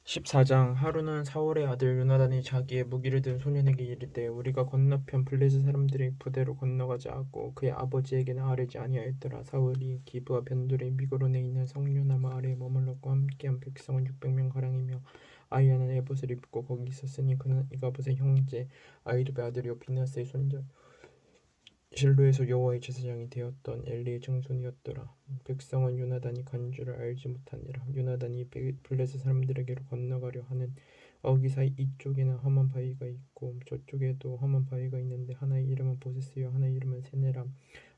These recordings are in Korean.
14장. 하루는 사울의 아들 요나단이 자기의 무기를 든 소년에게 이르되 우리가 건너편 블레셋 사람들의 부대로 건너가자 하고 그의 아버지에게는 아뢰지 아니하였더라. 사울이 기브와 변두리 미그론에 있는 성류나무 아래에 머물렀고 함께한 백성은 600명 가량이며 아히야는 에봇을 입고 거기 있었으니 그는 이가봇의 형제 아히두베 아들이요 비나스의 손자 실로에서 여호와의 제사장이 되었던 엘리의 증손이었더라. 백성은 요나단이 간 줄을 알지 못하니라. 요나단이 블레셋 사람들에게로 건너가려 하는 어기 사이 이쪽에는 험한 바위가 있고 저쪽에도 험한 바위가 있는데 하나의 이름은 보세스요 하나의 이름은 세네라.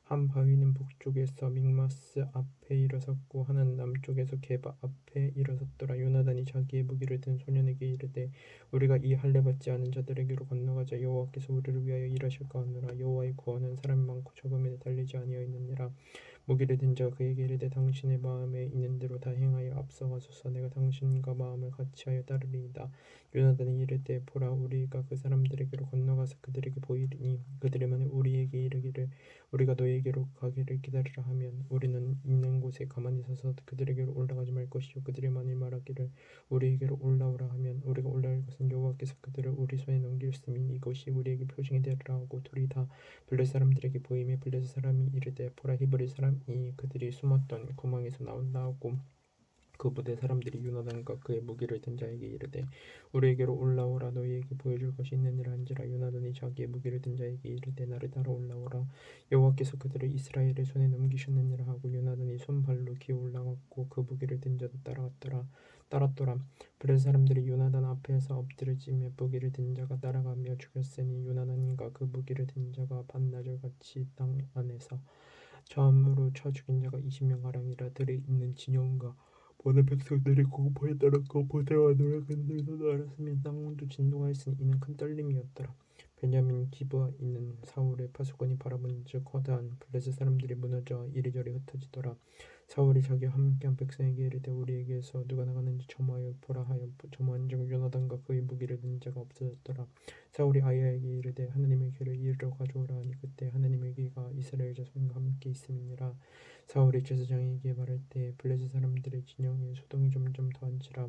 한 바위는 북쪽에서 믹마스 앞에 일어섰고 하나는 남쪽에서 게바 앞에 일어섰더라. 요나단이 자기의 무기를 든 소년에게 이르되 우리가 이 할례 받지 않은 자들에게로 건너가자. 여호와께서 우리를 위하여 일하실까 하노라. 여호와의 구원은 사람이 많고 적음에 달리지 아니하였느니라. 무기를 든 자가 그에게 이르되 당신의 마음에 있는 대로 다 행하여 앞서가소서. 내가 당신과 마음을 같이하여 따르리이다. 요나단이 이르되 보라 우리가 그 사람들에게로 건너가서 그들에게 보이리니 그들이 만일 우리에게 이르기를 우리가 너에게로 가기를 기다리라 하면 우리는 있는 곳에 가만히 서서 그들에게로 올라가지 말 것이요 그들이 만일 말하기를 우리에게로 올라오라 하면 우리가 올라갈 것은 여호와께서 그들을 우리 손에 넘기셨으니 이것이 우리에게 표징이 되리라 하고 둘이 다 블레셋 사람들에게 보이매 블레셋 사람이 이르되 보라 히브리 사람이 그들이 숨었던 구멍에서 나온다 하고 그 부대 사람들이 요나단과 그의 무기를 든 자에게 이르되 우리에게로 올라오라 너희에게 보여줄 것이 있느니라 한지라. 요나단이 자기의 무기를 든 자에게 이르되 나를 따라 올라오라 여호와께서 그들을 이스라엘의 손에 넘기셨느니라 하고 요나단이 손발로 기어 올라갔고 그 무기를 든 자도 따랐더라. 블레셋 사람들이 요나단 앞에서 엎드려지며 무기를 든 자가 따라가며 죽였으니 요나단과 그 무기를 든 자가 반나절같이 땅 안에서 처음으로 쳐 죽인 자가 20명 가량이라. 들에 있는 진영과 모든 백성들이 공포에 떨었고 보대와 노략근들도 알았으며 땅도 진동하였으니 이는 큰 떨림이었더라. 베냐민 기브에 있는 사울의 파수꾼이 바라본즉 허다한 블레셋 사람들이 무너져 이리저리 흩어지더라. 사울이 자기와 함께한 백성에게 이르되 우리에게서 누가 나가는지 점하여 보라 하여 점한즉 요나단과 그의 무기를 든 자가 없어졌더라. 사울이 아히야에게 이르되 하나님의 길을 이리로 가져오라 하니 그때 하나님의 귀가 이스라엘 자손과 함께 있음이니라. 사울이 제사장에게 말할 때 블레셋 사람들의 진영에 소동이 점점 더한지라.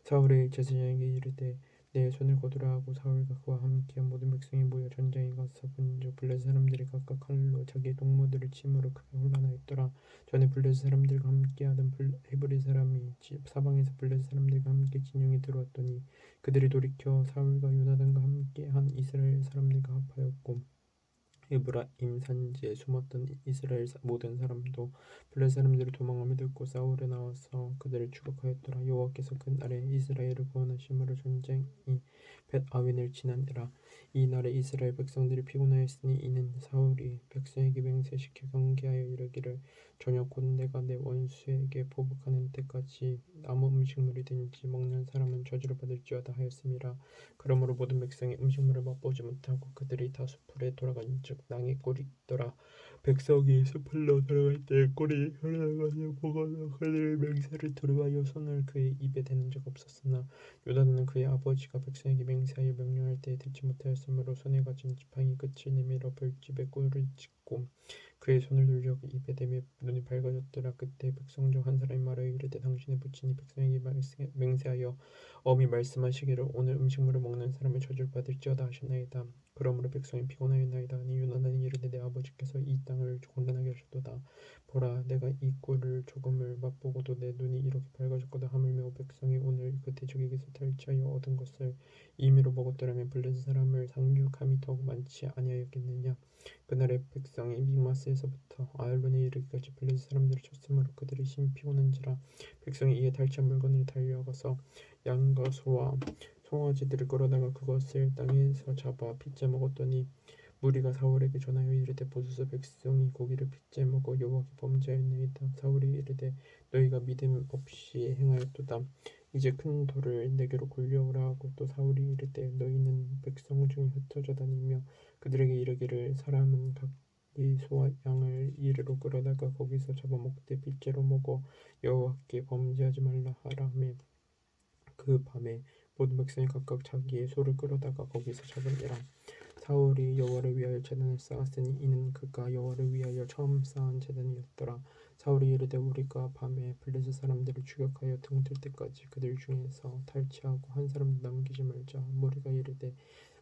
사울이 제사장에게 이르되 내 손을 거두라 하고 사울과 그와 함께한 모든 백성이 모여 전장에 가서 본즉 블레셋 사람들이 각각 칼로 자기의 동무들을 침으로 크게 혼란하였더라. 전에 블레셋 사람들과 함께하던 히브리 사람이 사방에서 블레셋 사람들과 함께 진영에 들어왔더니 그들이 돌이켜 사울과 요나단과 함께한 이스라엘 사람들과 합하였고 에브라임 산지에 숨었던 이스라엘 모든 사람도 블레셋 사람들이 도망함을 듣고 사울에 나와서 그들을 추격하였더라. 여호와께서 그날에 이스라엘을 구원하심으로 전쟁이 벳아웬을 지나니라. 이 날에 이스라엘 백성들이 피곤하였으니 이는 사울이 백성에게 맹세시켜 경계하여 이르기를 저녁 곧 내가 내 원수에게 보복하는 때까지 아무 음식물이든지 먹는 사람은 저주를 받을지어다 하였음이라. 그러므로 모든 백성이 음식물을 맛보지 못하고 그들이 다 숲으로 돌아간즉 낭의 꼴이 있더라. 백성이 숲으로 돌아갈 때 꼴이 돌아가서 보거나 그들의 맹세를 들어하여 손을 그의 입에 대는 적 없었으나 요나단은 그의 아버지가 백성에게 맹세하여 명령할 때에 듣지 못하였으므로 손에 가진 지팡이 끝을 내밀어 벌집에 꿀을 찍고 그의 손을 돌려 그 입에 대며 눈이 밝아졌더라. 그때 백성 중 한 사람이 말하여 이르되 당신의 부친이 백성에게 맹세하여 엄히 말씀하시기를 오늘 음식물을 먹는 사람을 저주를 받을지어다 하셨나이다. 그러므로 백성이 피곤하였나이다 하니 요나단이 이르되 내 아버지께서 이 땅을 건전하게 하셨도다. 보라 내가 이 꿀을 조금을 맛보고도 내 눈이 이렇게 밝아졌거든. 하물며 백성이 오늘 그 대적에게서 탈취하여 얻은 것을 임의로 먹었더라면 블레셋 사람을 상륙함이 더욱 많지 아니하였겠느냐. 그날의 백성이 믹마스에서부터 아얄론에 이르기까지 블레셋 사람들을 쳤으므로 그들이 심히 피곤한지라. 백성이 이에 탈취한 물건을 달려가서 양과 소와 송아지들을 끌어다가 그것을 땅에서 잡아 핏째 먹었더니 무리가 사울에게 전하여 이르되 보소서 백성이 고기를 핏째 먹어 여호와께 범죄하였나이다. 사울이 이르되 너희가 믿음 없이 행하였도다. 이제 큰 돌을 내게로 굴려오라 하고 또 사울이 이르되 너희는 백성 중에 흩어져 다니며 그들에게 이르기를 사람은 각기 소와 양을 이리로 끌어다가 거기서 잡아먹되 핏째로 먹어 여호와께 범죄하지 말라 하라 하매 그 밤에 모든 백성이 각각 자기의 소를 끌어다가 거기서 잡으니라. 사울이 여호와를 위하여 제단을 쌓았으니 이는 그가 여호와를 위하여 처음 쌓은 제단이었더라. 사울이 이르되 우리가 밤에 블레셋 사람들을 추격하여 등들 때까지 그들 중에서 탈취하고 한 사람도 남기지 말자. 무리가 이르되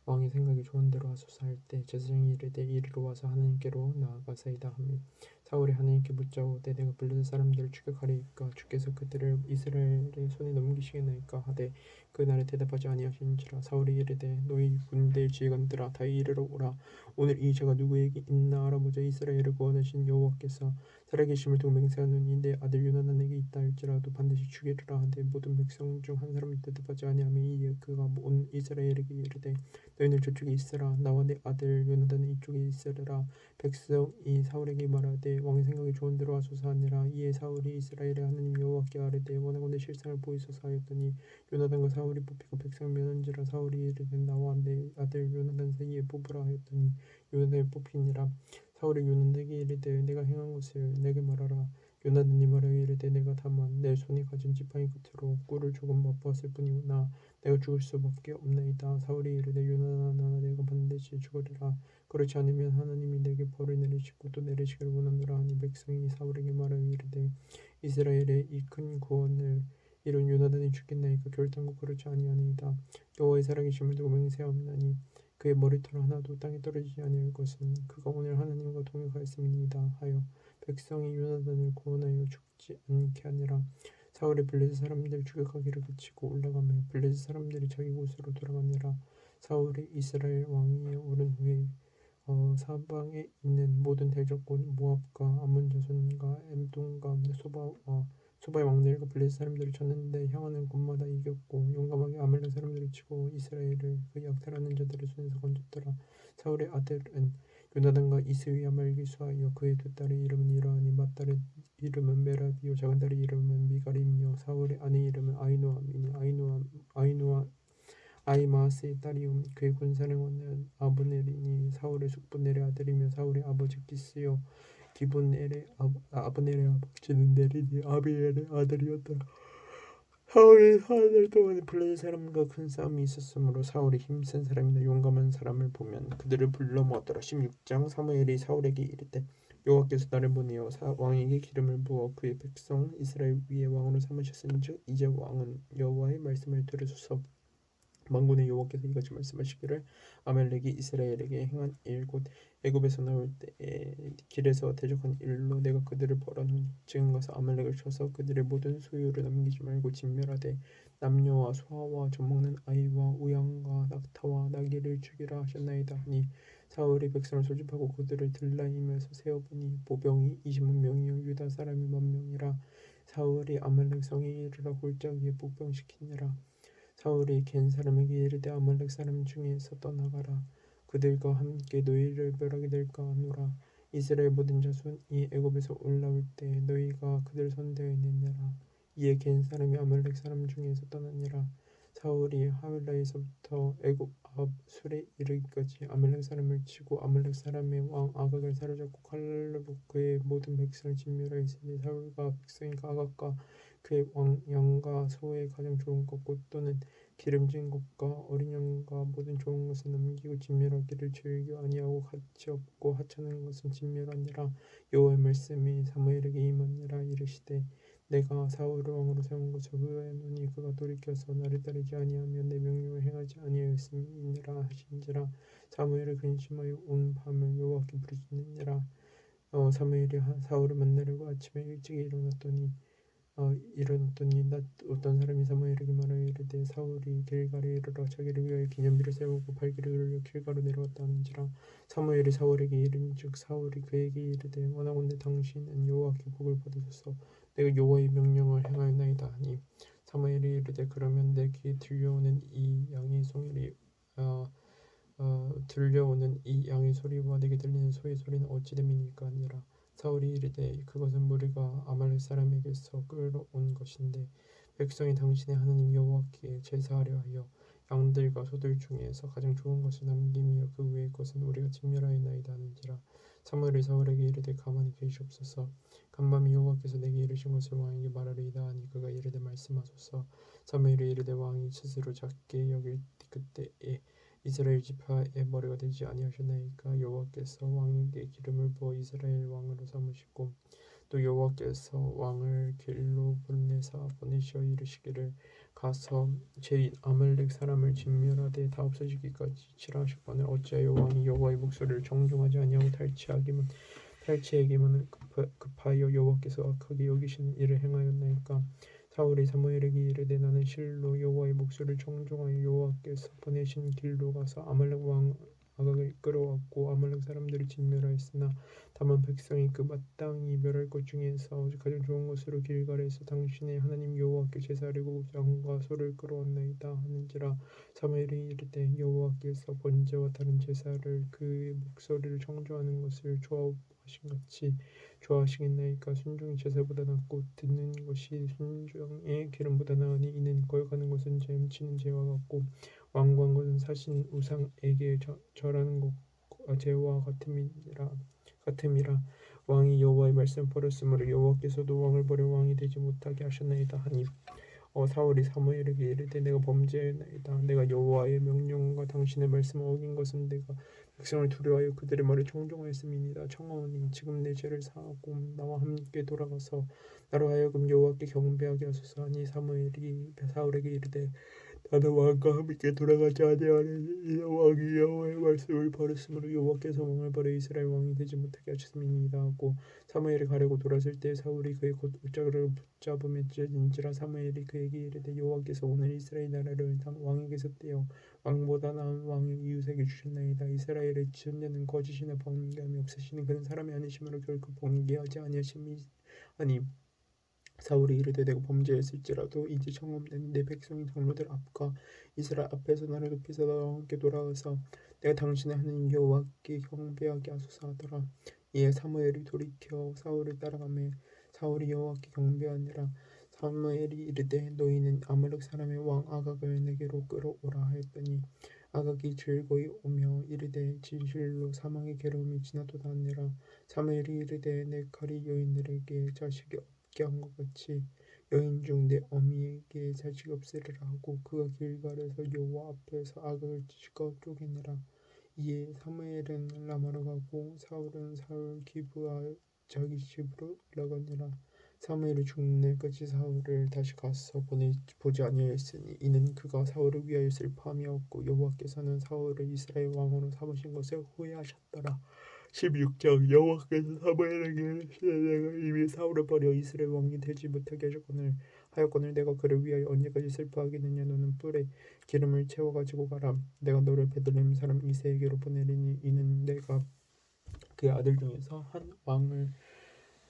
왕의 생각이 좋은 대로 하소서 할 때 제사장이 이르되 이리로 와서 하나님께로 나아가사이다 하며 사울이 하나님께 묻자오되 내가 블레셋 사람들을 추격하리이까 주께서 그들을 이스라엘의 손에 넘기시겠나이까 하되 그날에 대답하지 아니하신지라. 사울이 이르되 너희 군대 지휘관들아 다 이르러 오라. 오늘 이 죄가 누구에게 있나 알아보자. 이스라엘을 구원하신 여호와께서 살아계심을 두고 맹세하노니 내 아들 요나단에게 있다 할지라도 반드시 죽이리라 하되 모든 백성 중 한 사람도 대답하지 아니하며 이에 그가 온 이스라엘에게 이르되 너희는 저쪽에 있으라 나와 내 아들 요나단은 이쪽에 있으리라. 백성이 사울에게 말하되 왕의 생각이 좋은 대로 하소서 하니라. 이에 사울이 이스라엘의 하나님 여호와께 아뢰되 원하건대 실상을 보이소서 하였더니 요나단과 사울이 뽑히고 백성을 면한지라. 사울이 이르되 나와 내 아들 요나단 사이에 뽑으라 하였더니 요나단이 뽑히니라. 사울이 요나단에게 이르되 내가 행한 것을 내게 말하라. 요나단이 말하여 이르되 내가 다만 내 손에 가진 지팡이 끝으로 꿀을 조금 맛보았을 뿐이오나 내가 죽을 수밖에 없나이다. 사울이 이르되 요나단아 내가 반드시 죽으리라. 그렇지 않으면 하나님이 내게 벌을 내리시고 또 내리시기를 원하노라 하니 백성이 사울에게 말하여 이르되 이스라엘의 이 큰 구원을 이룬 요나단이 죽겠나이까 결단코 그렇지 아니하니이다. 여호와의 살아계심을 두고 맹세하옵나니 그의 머리털 하나도 땅에 떨어지지 아니할 것은 그가 오늘 하나님과 동역하였음이니이다 하여 백성이 요나단을 구원하여 죽지 않게 하니라. 사울이 블레셋 사람들 추격하기를 그치고 올라가며 블레셋 사람들이 자기 곳으로 돌아가니라. 사울이 이스라엘 왕위에 오른 후에 사방에 있는 모든 대적군 모압과 암몬 자손과 엠동과 소바의 왕들과 블레셋 사람들을 쳤는데 향하는 곳마다 이겼고 용감하게 아말렉 사람들을 치고 이스라엘을 그 약탈하는 자들의 손에서 건졌더라. 사울의 아들은 요나단과 이스위와 말기수하여 그의 두 딸의 이름은 이러하니 맏딸의 이름은 메라비요 작은 딸의 이름은 미갈이며 사울의 아내 이름은 아이노아미니 아히마아스의 딸이요 그의 군사령관은 아브넬이니 사울의 숙부 넬의 아들이며 사울의 아버지 기스요 기브넬의 아브넬의 아버지는 넬이니 아비엘의 아들이었더라. 사울이 4년 동안 블레셋 사람과 큰 싸움이 있었으므로 사울이 힘센 사람이나 용감한 사람을 보면 그들을 불러 모았더라. 16장 사무엘이 사울에게 이르되 여호와께서 나를 보내어 왕에게 기름을 부어 그의 백성 이스라엘 위에 왕으로 삼으셨은즉 이제 왕은 여호와의 말씀을 들으소서. 만군의 여호와께서 이같이 말씀하시기를 아말렉이 이스라엘에게 행한 일 곧 애굽에서 나올 때에 길에서 대적한 일로 내가 그들을 벌하노니 지금 가서 아말렉을 쳐서 그들의 모든 소유를 남기지 말고 진멸하되 남녀와 소아와 젖먹는 아이와 우양과 낙타와 나귀를 죽이라 하셨나이다 하니 사울이 백성을 소집하고 그들을 들라임에서 세어보니 보병이 20만 명이요 유다 사람이 10,000명이라. 사울이 아말렉 성에 이르러 골짜기에 복병시키니라. 사울이 겐 사람에게 이르되 아말렉 사람 중에서 떠나가라. 그들과 함께 너희를 멸하게 될까 하노라. 이스라엘 모든 자손이 애굽에서 올라올 때 너희가 그들 선대하였느니라. 이에 겐 사람이 아말렉 사람 중에서 떠나니라. 사울이 하윌라에서부터 애굽 앞 술에 이르기까지 아말렉 사람을 치고 아말렉 사람의 왕 아각을 사로잡고 칼로 그의 모든 백성을 진멸하였으니 사울과 백성이 아각과 그의 왕 양과 소의 가장 좋은 것 곧 또는 기름진 것과 어린 양과 모든 좋은 것을 남기고 진멸하기를 즐겨 아니하고 가치 없고 하찮은 것은 진멸하니라. 여호와의 말씀이 사무엘에게 임하니라. 이르시되 내가 사울을 왕으로 세운 것을 후회하노니 그가 돌이켜서 나를 따르지 아니하며 내 명령을 행하지 아니하였음이니라 하신지라. 사무엘이 근심하여 온 밤을 여호와께 부르짖느니라. 사무엘이 사울을 만나려고 아침에 일찍 일어났더니 낮 어떤 사람이 사무엘에게 말하여 이르되 사울이 길갈에 이르러 자기를 위하여 기념비를 세우고 발길을 돌려 길갈로 내려왔다 하는지라. 사무엘이 사울에게 이른즉 사울이 그에게 이르되 원하건대 당신은 여호와께 복을 받으소서. 내가 여호와의 명령을 행하였나이다 하니 사무엘이 이르되 그러면 내 귀에 들려오는 이 양의 소리와 내게 들리는 소의 소리는 어찌 됨이니까 하니라. 사울이 이르되 그것은 무리가 아말렉 사람에게서 끌어온 것인데 백성이 당신의 하나님 여호와께 제사하려 하여 양들과 소들 중에서 가장 좋은 것을 남김이여 그 외의 것은 우리가 진멸하였나이다 하는지라. 사무엘이 사울에게 이르되 가만히 계시옵소서. 간밤에 여호와께서 내게 이르신 것을 왕에게 말하리이다 하니 그가 이르되 말씀하소서. 사무엘이 이르되 왕이 스스로 작게 여길 그때에 이스라엘 지파의 머리가 되지 아니하셨나이까. 여호와께서 왕에게 기름을 부어 이스라엘 왕으로 삼으시고 또 여호와께서 왕을 길로 보내시어 이르시기를 가서 제 아말렉 사람을 진멸하되 다 없어지기까지 치라 하셨거늘 어찌하여 왕이 여호와의 목소리를 정중하지 아니하고 탈취하기만 급하여 여호와께서 악하게 여기시는 일을 행하였나이까. 사울이 사무엘에게 이르되 나는 실로 여호와의 목소리를 정중하여 여호와께서 보내신 길로 가서 아말렉 왕 아각을 끌어왔고 아말렉 사람들을 진멸하였으나 다만 백성이 그 마땅히 멸할 것 중에서 가장 좋은 것으로 길갈에서 당신의 하나님 여호와께 제사하려고 양과 소를 끌어왔나이다 하는지라. 사무엘이 이르되 여호와께서 번제와 다른 제사를 그의 목소리를 청조하는 것을 좋아하신 같이 좋아하시겠나이까. 순종이 제사보다 낫고 듣는 것이 순종의 기름보다 나으니 이는 거역하는 것은 잼치는 죄와 같고 완고한 것은 사신 우상에게 절하는 것과 죄와 같음이라. 왕이 여호와의 말씀을 버렸으므로 여호와께서도 왕을 버려 왕이 되지 못하게 하셨나이다 하니 사울이 사무엘에게 이르되 내가 범죄하였나이다. 내가 여호와의 명령과 당신의 말씀을 어긴 것은 내가 백성을 두려워하여 그들의 말을 청종하였음이니이다. 청하오니 지금 내 죄를 사하고 나와 함께 돌아가서 나로 하여금 여호와께 경배하게 하소서 하니 사무엘이 사울에게 이르되 나는 왕과 함께 돌아가지 아니하리니 이는 왕이 여호와의 말씀을 버렸으므로 여호와께서 왕을 버려 이스라엘 왕이 되지 못하게 하셨음이니이다 하고 사무엘이 가려고 돌아설 때 사울이 그의 옷자락을 붙잡음에 찢어진지라. 사무엘이 그에게 이르되 여호와께서 오늘 이스라엘 나라를 왕에게서 떼어 왕보다 나은 왕을 이웃에게 주셨나이다. 이스라엘의 지존자는 거짓이나 번개함이 없으시니 그는 사람이 아니시므로 결코 번개하지 아니하심이 아니. 사울이 이르되 내가 범죄했을지라도 이제 청함되는 내 백성이 장로들 앞과 이스라엘 앞에서 나를 높이사 나와 함께 돌아가서 내가 당신의 하나님 여호와께 경배하게 하소서 하더라. 이에 사무엘이 돌이켜 사울을 따라가매 사울이 여호와께 경배하니라. 사무엘이 이르되 너희는 아말렉 사람의 왕 아각을 내게로 끌어오라 하였더니 아각이 즐거이 오며 이르되 진실로 사망의 괴로움이 지나도다 하니라. 사무엘이 이르되 내 칼이 여인들에게 자식이 없게 한 것 같이 여인 중 내 어미에게 자식이 없으리라 하고 그가 길갈에서 여호와 앞에서 아각을 치고 쪼개니라. 이에 사무엘은 라마로 가고 사울은 사울 기브아 자기 집으로 올라가니라. 사무엘이 죽는 날까지 사울을 다시 가서 보지 아니하였으니 이는 그가 사울을 위하여 슬퍼함이었고 여호와께서는 사울을 이스라엘 왕으로 삼으신 것을 후회하셨더라. 16장. 여호와께서 사무엘에게 이르시되 내가 이미 사울을 버려 이스라엘 왕이 되지 못하게 하였거늘 내가 그를 위하여 언제까지 슬퍼하겠느냐. 너는 뿔에 기름을 채워 가지고 가라. 내가 너를 베들레헴 사람 이새에게로 보내리니 이는 내가 그의 아들 중에서 한 왕을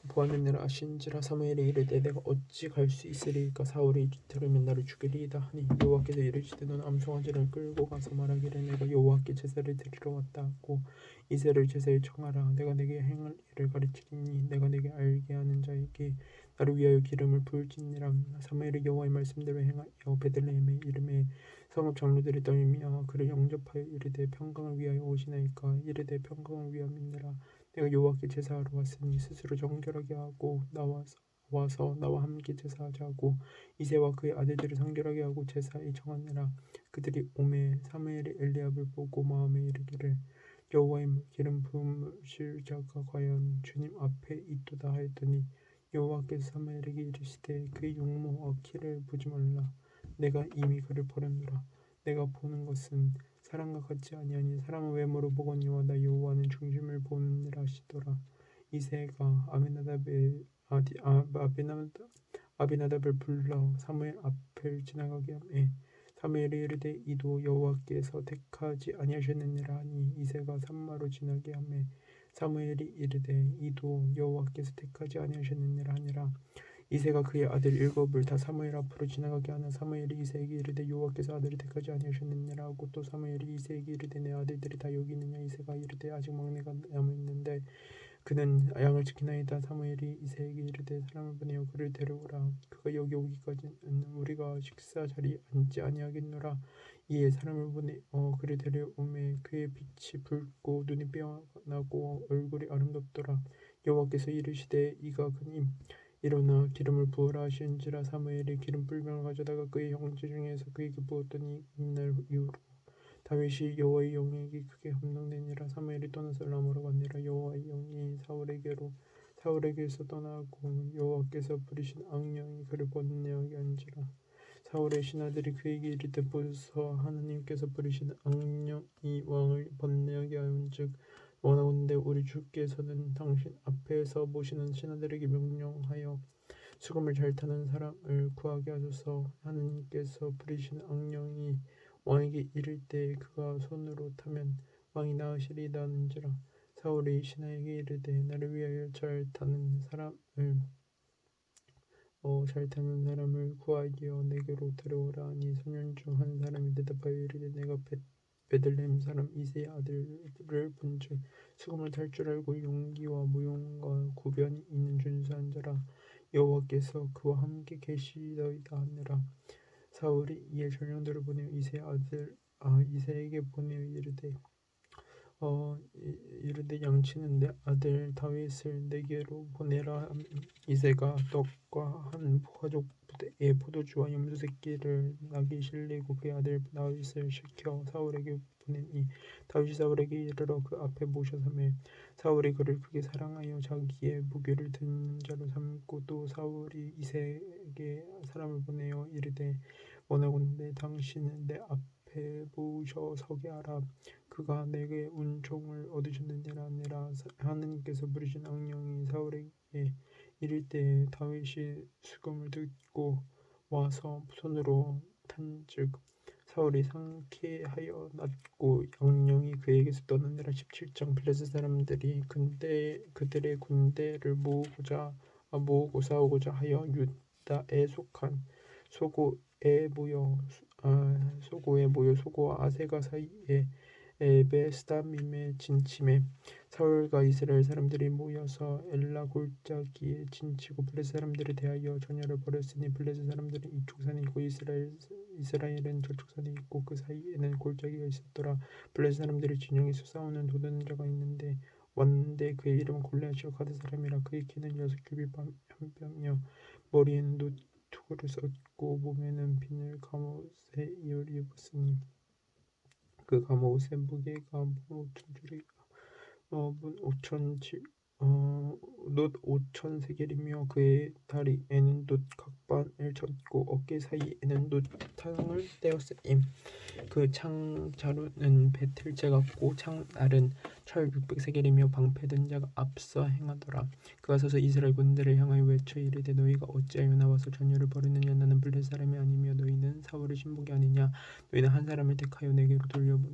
보았느니라 하신지라. 사무엘이 이르되 내가 어찌 갈 수 있으리이까. 사울이 들으면 나를 죽이리이다 하니 여호와께서 이르시되 너는 암송아지를 끌고 가서 말하기를 내가 여호와께 제사를 드리러 왔다 하고 이새를 제사에 청하라. 내가 내게 행할 일을 가르치리니 내가 내게 알게 하는 자에게 나를 위하여 기름을 부을지니라. 사무엘이 여호와의 말씀대로 행하여 베들레헴의 이름의 성읍 장로들이 떨며 그를 영접하여 이르되 평강을 위하여 오시나이까. 이르되 평강을 위함이니라. 내가 여호와께 제사하러 왔으니 스스로 정결하게 하고 와서 나와 함께 제사하자 하고 이새와 그의 아들들을 성결하게 하고 제사에 정하니라. 그들이 오매 사무엘이 엘리압을 보고 마음에 이르기를 여호와의 기름 부으실 자가 과연 주님 앞에 있도다 하였더니 여호와께서 사무엘에게 이르시되 그의 용모 아키를 보지 말라. 내가 이미 그를 버렸노라. 내가 보는 것은 사람과 같지 아니하니 사람은 외모로 보거니와 나 여호와는 중심을 보느니라 하시더라. 이새가 아비나답을 불러 사무엘 앞을 지나가게 하매 사무엘이 이르되 이도 여호와께서 택하지 아니하셨느니라 하니 이새가 산마로 지나게 하매 사무엘이 이르되 이도 여호와께서 택하지 아니하셨느니라 하니라. 이새가 그의 아들 7을 다 사무엘 앞으로 지나가게 하나 사무엘이 이새에게 이르되 여호와께서 아들을 택하지 아니하셨느니라 하고 또 사무엘이 이새에게 이르되 내 아들들이 다 여기 있느냐. 이새가 이르되 아직 막내가 남아있는데 그는 양을 지키나이다. 사무엘이 이새에게 이르되 사람을 보내어 그를 데려오라. 그가 여기 오기까지는 우리가 식사 자리에 앉지 아니하겠노라. 이에 사람을 보내어 그를 데려오매 그의 빛이 붉고 눈이 빼어나고 얼굴이 아름답더라. 여호와께서 이르시되 이가 그니 일어나 기름을 부으라 하신지라. 사무엘이 기름 불병을 가져다가 그의 형제 중에서 그에게 부었더니 이날 이후로 다윗이 여호와의 영에게 크게 감동되니라. 사무엘이 떠나서 라마로 가니라. 여호와의 영이 사울에게서 떠나고 여호와께서 부리신 악령이 그를 번뇌하게 한지라. 사울의 신하들이 그에게 이르되 보소서 하나님께서 부리신 악령이 왕을 번뇌하게 하은즉 원하건대 우리 주께서는 당신 앞에서 모시는 신하들에게 명령하여 수금을 잘 타는 사람을 구하게 하소서. 하나님께서 부리신 악령이 왕에게 이를 때 그가 손으로 타면 왕이 나으시리이다 하는지라. 사울이 신하에게 이르되 나를 위하여 잘 타는 사람을 구하여 내게로 데려오라 하니 소년 중 한 사람이 대답하여 이르되 내가 베들레헴 사람 이새의 아들을 본즉 수금을 탈 줄 알고 용기와 무용과 구변이 있는 준수한 자라. 여호와께서 그와 함께 계시더이다 하느라. 사울이 이에 전령들을 보내어 이새에게 보내어 이르되 양치는 내 아들 다윗을 내게로 보내라 함. 이새가 떡과 한 가족 부대에 포도주와 염소 새끼를 나귀 실리고 그의 아들 다윗을 시켜 사울에게 보내니 다윗이 사울에게 이르러 그 앞에 모셔서매 사울이 그를 크게 사랑하여 자기의 무기를 든 자로 삼고 또 사울이 이새에게 사람을 보내어 이르되 원하건대 당신은 내 앞에 모셔 서게 하라. 그가 내게 은총을 얻으셨느니라 하니라. 하나님께서 부르신 악령이 사울에게 이를 때에 다윗이 수금을 듣고 와서 손으로 탄즉 사울이 상쾌하여 낫고 악령이 그에게서 떠나니라. 17장. 블레셋 사람들이 그들의 군대를 모으고 싸우고자 하여 유다에 속한 소고에 모여 소고와 아세가 사이에 에베스다밈에 진침해 사울과 이스라엘 사람들이 모여서 엘라 골짜기에 진치고 블레셋 사람들에 대하여 전열을 벌였으니 블레셋 사람들은 이쪽 산에 있고 이스라엘은 저쪽 산에 있고 그 사이에는 골짜기가 있었더라. 블레셋 사람들이 진영에서 싸우는 도드는 자가 있는데 왔는데 그의 이름은 골리앗이요 가드 사람이라. 그의 키는 6규빗 한 뼘이며 머리에는 노투구를 썼고 몸에는 비늘 갑옷에 이를 입었으니 그 갑옷의 무게가 놋 5천 세겔이며 그의 다리에는 놋 각반을 쳤고 어깨 사이에는 놋탕을 떼었으니 그 창자루는 배틀째 같고 창날은 철 600세겔이며 방패 든 자가 앞서 행하더라. 그가 서서 이스라엘 군대를 향하여 외쳐 이르되 너희가 어찌하여 나와서 전열을 벌이느냐. 나는 블레셋 사람이 아니며 너희는 사울의 신복이 아니냐. 너희는 한 사람을 택하여 내게로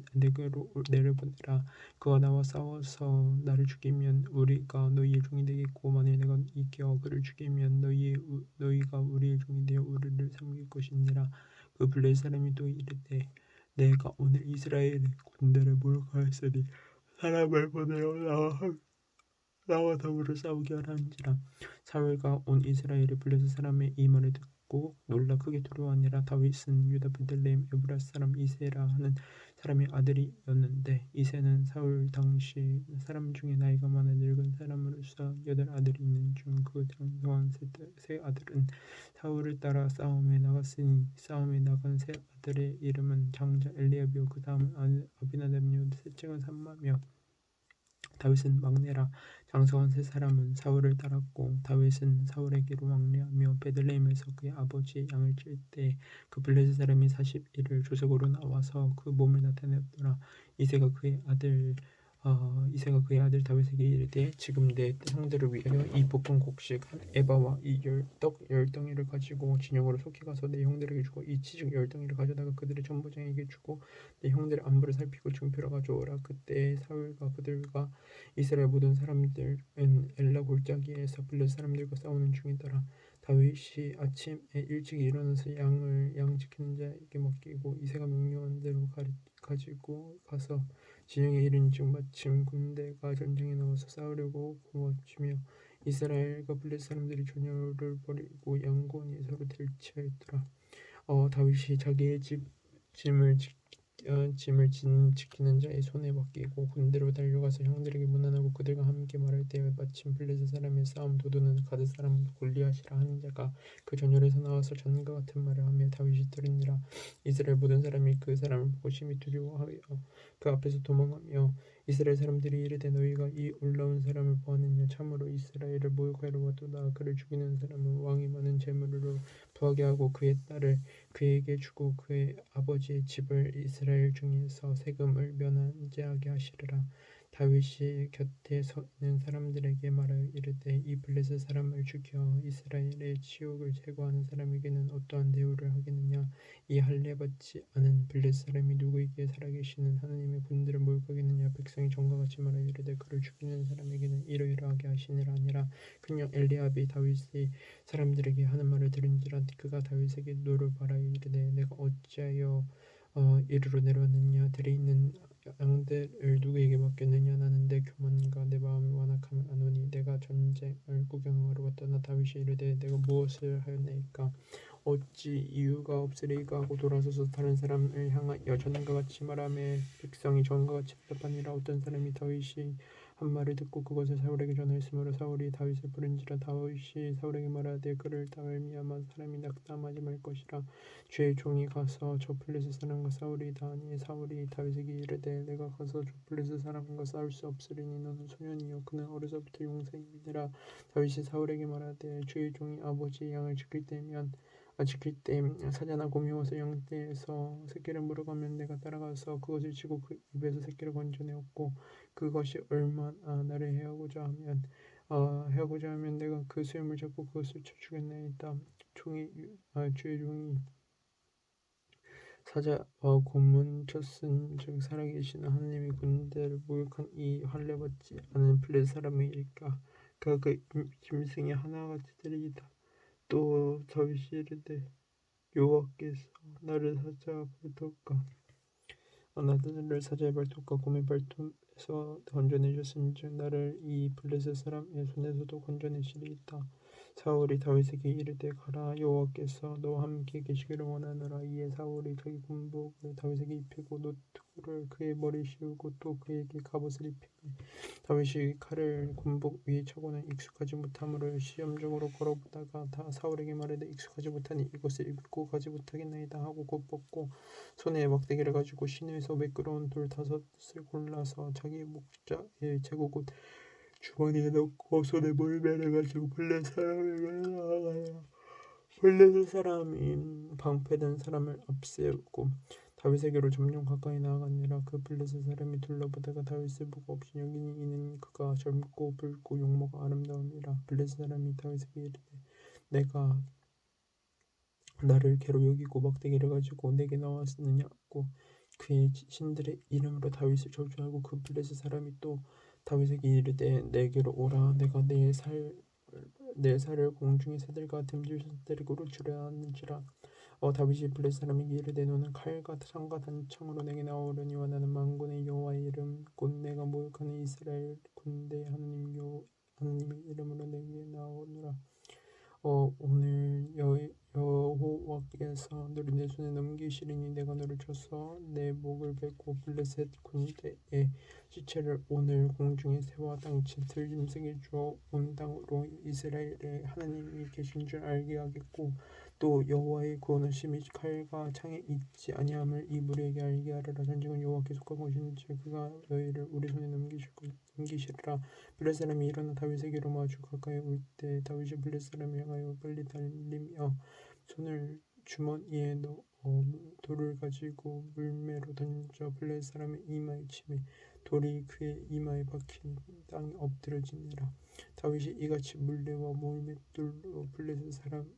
내려보내라. 그와 나와 싸워서 나를 죽이면 우리가 너희의 종이 되겠고 만일 내가 이겨 그를 죽이면 너희가 우리의 종이 되어 우리를 섬길 것이니라. 그 블레셋 사람이 또 이르되 내가 오늘 이스라엘의 군대를 모욕하였으니 사람을 보내어 나와 더불어 싸우게 하라 한지라. 사울과 온 이스라엘이 블레셋 사람의 이 말을 듣고 놀라 크게 두려워하니라. 다윗은 유다 베들레헴 에브라스 사람 이새라 하는 사람의 아들이었는데 이새는 사울 당시 사람 중에 나이가 많아 늙은 사람으로서 8아들이 있는 중 그 장성한 세 아들은 사울을 따라 싸움에 나갔으니 싸움에 나간 세 아들의 이름은 장자 엘리압이요 그 다음은 아비나답이요 셋째가 삼마며 다윗은 막내라. 장성한 세 사람은 사울을 따랐고 다윗은 사울에게로 왕래하며 베들레헴에서 그의 아버지의 양을 칠 때 그 블레셋 사람이 40일을 조석으로 나와서 그 몸을 나타내었더라. 이새가 그의 아들 다윗에게 이르되 지금 내 상대를 위하여 이 볶은 곡식 한 에바와 이 떡 10덩이를 가지고 진영으로 속히 가서 내 형들에게 주고 이 치죽 10덩이를 가져다가 그들의 전부장에게 주고 내 형들의 안부를 살피고 증표를 가져오라. 그때 사울과 그들과 이스라엘 모든 사람들은 엘라 골짜기에서 블레셋 사람들과 싸우는 중이더라. 다윗이 아침에 일찍 일어나서 양을 양 지키는 자에게 맡기고 이새가 명령한 대로 가지고 가서 진영에 이른즉 마침 군대가 전쟁에 나와서 싸우려고 고치며 이스라엘과 블레셋 사람들이 전열을 벌이고 양곤이 서로 대치하였더라. 다윗이 자기의 짐을 짐을 지키는 자의 손에 맡기고 군대로 달려가서 형들에게 문안하고 그들과 함께 말할 때에 마침 블레셋 사람의 싸움 도두는 가드 사람 골리앗이라 하는 자가 그 전열에서 나와서 전과 같은 말을 하며 다윗이 들으니라. 이스라엘 모든 사람이 그 사람을 보고 심히 두려워하여 그 앞에서 도망하며 이스라엘 사람들이 이르되 너희가 이 올라온 사람을 보았느냐. 참으로 이스라엘을 모욕하러 왔도다. 그를 죽이는 사람은 왕이 많은 재물로 부하게 하고 그의 딸을 그에게 주고 그의 아버지의 집을 이스라엘 중에서 세금을 면제하게 하시리라. 다윗이 곁에 서 있는 사람들에게 말하여 이르되 이 블레셋 사람을 죽여 이스라엘의 치욕을 제거하는 사람에게는 어떠한 대우를 하겠느냐. 이 할례 받지 않은 블레셋 사람이 누구에게 살아계시는 하나님의 군대를 모욕하겠느냐. 백성이 전과 같이 말하여 이르되 그를 죽이는 사람에게는 이러이러하게 하시니라 하니라. 그냥 엘리압이 다윗이 사람들에게 하는 말을 들은지라. 그가 다윗에게 노를 바라여 이르되 내가 어찌하여 이리로 내려왔느냐. 들에 있는 양들을 누구에게 맡겼느냐. 나는 내 교만과 내 마음을 완악함을 아노니 내가 전쟁을 구경하러 왔더나. 다윗이 이르되 내가 무엇을 하였나이까. 어찌 이유가 없으리까 하고 돌아서서 다른 사람을 향하여 전과 같이 말하며 백성이 전과 같이 대답하니라. 어떤 사람이 다윗이 한 말을 듣고 그것을 사울에게 전하였으므로 사울이 다윗을 부른지라. 다윗이 사울에게 말하되 그를 말미암아 사람이 낙담하지 말 것이라. 주의 종이 가서 저 블레셋 사람과 싸우리이다 하니 사울이 다윗에게 이르되 내가 가서 저 블레셋 사람과 싸울 수 없으리니 너는 소년이요 그는 어려서부터 용사이니라. 다윗이 사울에게 말하되 주의 종이 아버지의 양을 지킬 때 사자나 곰이 와서 양떼에서 새끼를 물어가면 내가 따라가서 그것을 치고 그 입에서 새끼를 건져내었고 그것이 얼마나 나를 해하고자 하면 내가 그 수염을 잡고 그것을 쳐 죽였나이다. 주의 종이 사자와 곰은 쳤은즉 살아계신 하나님의 군대를 모욕한 이 할례 받지 않은 블레셋 사람이일까. 그가 그 짐승이 하나같이 되리이다. 또 다윗이 이르되 여호와께서 나를 사자의 발톱과 곰의 발톱에서 건져내셨은즉 나를 이 블레셋 사람의 손에서도 건져내시리이다. 사울이 다윗에게 이르되 가라. 여호와께서 너와 함께 계시기를 원하노라. 이에 사울이 자기 군복을 다윗에게 입히고 노트를 그의 머리에 씌우고 또 그에게 갑옷을 입히매 다윗이 칼을 군복 위에 차고는 익숙하지 못함으로 시험적으로 걸어보다가 다 사울에게 말하되 익숙하지 못하니 이것을 입고 가지 못하겠나이다 하고 곧 벗고 손에 막대기를 가지고 시내에서 매끄러운 돌 5을 골라서 자기 목자의 제국옷 주머니에 넣고 손에 물매를 가지고 블레셋 사람에게 나아가요. 블레셋 사람이 방패된 사람을 앞세우고 다윗에게로 점점 가까이 나아가니라. 그 블레셋 사람이 둘러보다가 다윗을 보고 없이 여기니 이는 그가 젊고 붉고 용모가 아름다움이라. 블레셋 사람이 다윗에게 이르되 내가 나를 개로 여기고 막대기를 가지고 내게 나왔느냐 하고 그의 신들의 이름으로 다윗을 저주하고 그 블레셋 사람이 또 다윗에게 이르되 내게로 오라. 내가 내 살을 공중의 새들과 듬질서 데리고 주려 하는지라. 다윗이 블레셋 사람에게 이르되 너는 칼과 창과 단창으로 내게 나오려니와 나는 만군의 여호와의 이름 곧 내가 모욕하는 이스라엘 군대의 하나님의 이름으로 내게 나오노라. 오늘 여호와께서 너를 내 손에 넘기시리니 내가 너를 쳐서 내 목을 베고 블레셋 군대의 시체를 오늘 공중의 새와 땅의 들짐승이 주어 온 땅으로 이스라엘의 하나님이 계신 줄 알게 하겠고 또 여호와의 구원은 심히 칼과 창에 있지 아니함을 이 무리에게 알게 하리라. 전쟁은 여호와께 속한 것인지 그가 너희를 우리 손에 넘기시리라. 블레셋 사람이 일어나 다윗에게로 마주 가까이 올 때 다윗이 블레셋 사람을 향하여 빨리 달리며 손을 주머니에 넣어 돌을 가지고 물매로 던져 블레셋 사람의 이마에 치매 돌이 그의 이마에 박힌 땅에 엎드러지니라. 다윗이 이같이 물레와 몰맷돌로 블레셋 사람을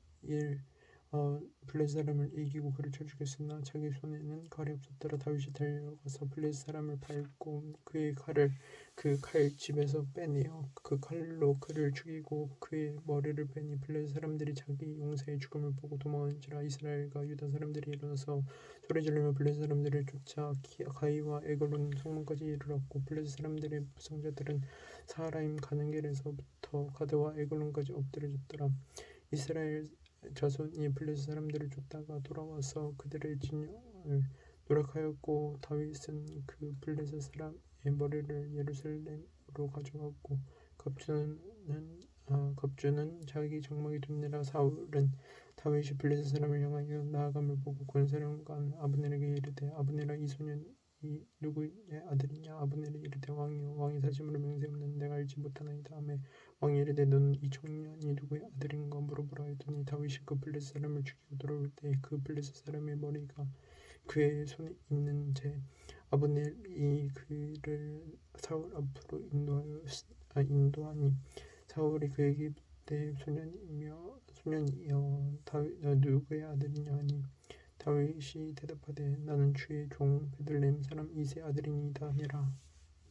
이기고 그를 쳐 죽였으나 자기 손에는 칼이 없었더라. 다윗이 달려가서 블레셋 사람을 밟고 그의 칼을 그 칼집에서 빼내어 그 칼로 그를 죽이고 그의 머리를 베니 블레셋 사람들이 자기 용사의 죽음을 보고 도망하는지라. 이스라엘과 유다 사람들이 일어나서 소리지르며 블레셋 사람들을 쫓아 가이와 에글론 성문까지 이르렀고 블레셋 사람들의 부상자들은 사하라임 가는 길에서부터 가드와 에글론까지 엎드려졌더라. 이스라엘 자손이 블레셋 사람들을 쫓다가 돌아와서 그들의 진영을 노력하였고 다윗은 그 블레셋 사람의 머리를 예루살렘으로 가져갔고 겁주는 자기 장막에 둡니다. 사울은 다윗이 블레셋 사람을 향하여 나아감을 보고 권사령관 아브넬에게 이르되 아브넬아 이 소년이 누구의 아들이냐. 아브넬이 이르되 왕이요 왕이 사심으로 맹세하는 내가 알지 못하나이다 하매 왕이 이르되 너는 이 청년이 누구의 아들인가 물어보라 하였더니 다윗이 그 블레셋 사람을 죽이고 돌아올 때 그 블레셋 사람의 머리가 그의 손에 있는제 아브넬이 그를 사울 앞으로 인도하니 사울이 그에게 이르되 소년이여 다윗 누구의 아들이냐 하니 다윗이 대답하되 나는 주의 종 베들레헴 사람 이새의 아들이니이다 하니라.